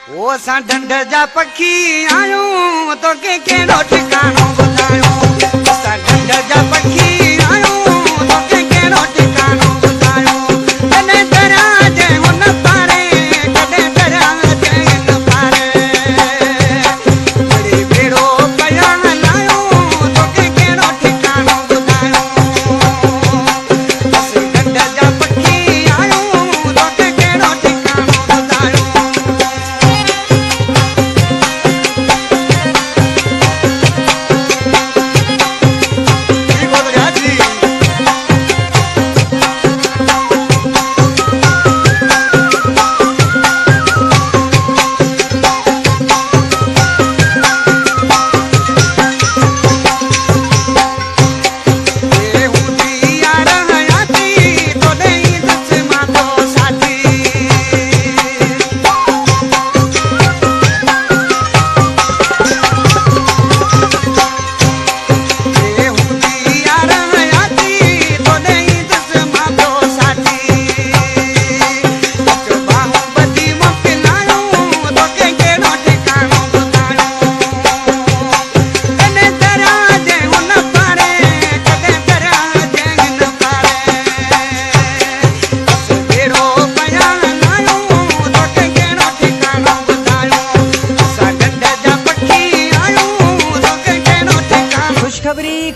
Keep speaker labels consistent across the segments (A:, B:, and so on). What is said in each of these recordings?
A: ओ असां ढंढ जा पखी आयूं तोखे कहिड़ो ठिकानो ॿुधायूं। असां ढंढ जा पखी आयूं तोखे कहिड़ो ठिकानो ॿुधायूं। कॾहिं दरिया जे हुन पारे कॾहिं दरिया जे हिन पारे वरी भेड़ो पिया हलायूं तोखे कहिड़ो ठिकानो ॿुधायूं। असीं ढंढ जा पखी आयूं तोखे कहिड़ो ठिकानो ॿुधायूं।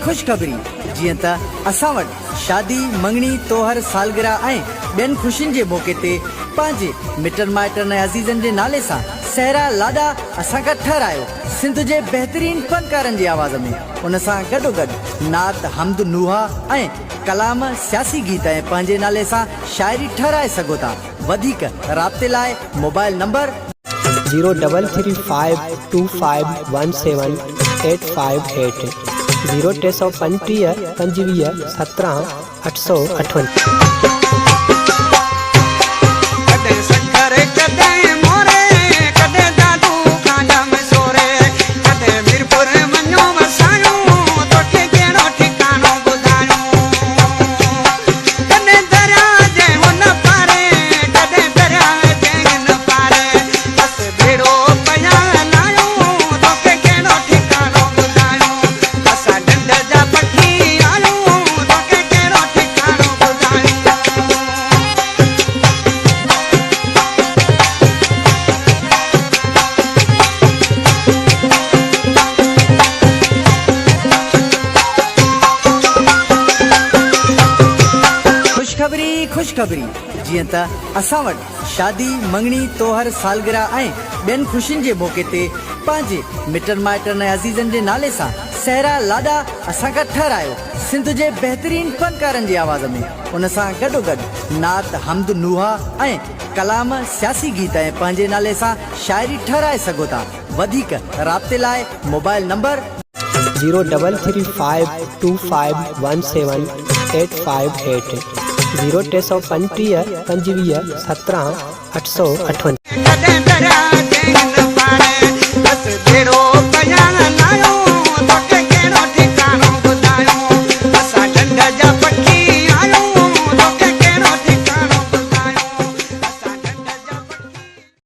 A: खुशखबरी जीअं त असां वटि शादी मंगणी तोहर सालगिरह ऐं ॿियनि खुशियुनि जे मौक़े ते पंहिंजे मिटनि माइटनि ऐं अज़ीज़नि जे नाले सां सहरा लाॾा असां खां ठहिरायो सिंध जे बहितरीन फनकारनि जी आवाज़ में। उन सां गॾोगॾु नात हमद नुहा ऐं कलाम सियासी गीत ऐं पंहिंजे नाले सां शाइरी ठहिराए सघो था। वधीक राब्ते लाइ मोबाइल नंबर
B: 03352517858 0335 25 17 858।
A: खुशखबरी जीअं त असां वटि शादी मंगणी तोहर सालगिरह ऐं ॿियनि खुशियुनि जे मौक़े ते पंहिंजे मिटनि माइटनि ऐं अज़ीज़नि जे नाले सां सहरा लाॾा असां खां ठहिरायो सिंध जे बहितरीन फनकारनि जी आवाज़ में। उन सां गॾोगॾु नात हमद नुहा ऐं कलाम सियासी गीत ऐं पंहिंजे नाले सां शाइरी ठहिराए सघो था। वधीक राब्ते लाइ मोबाइल नंबर
B: 03352517858 0335 25 17 858।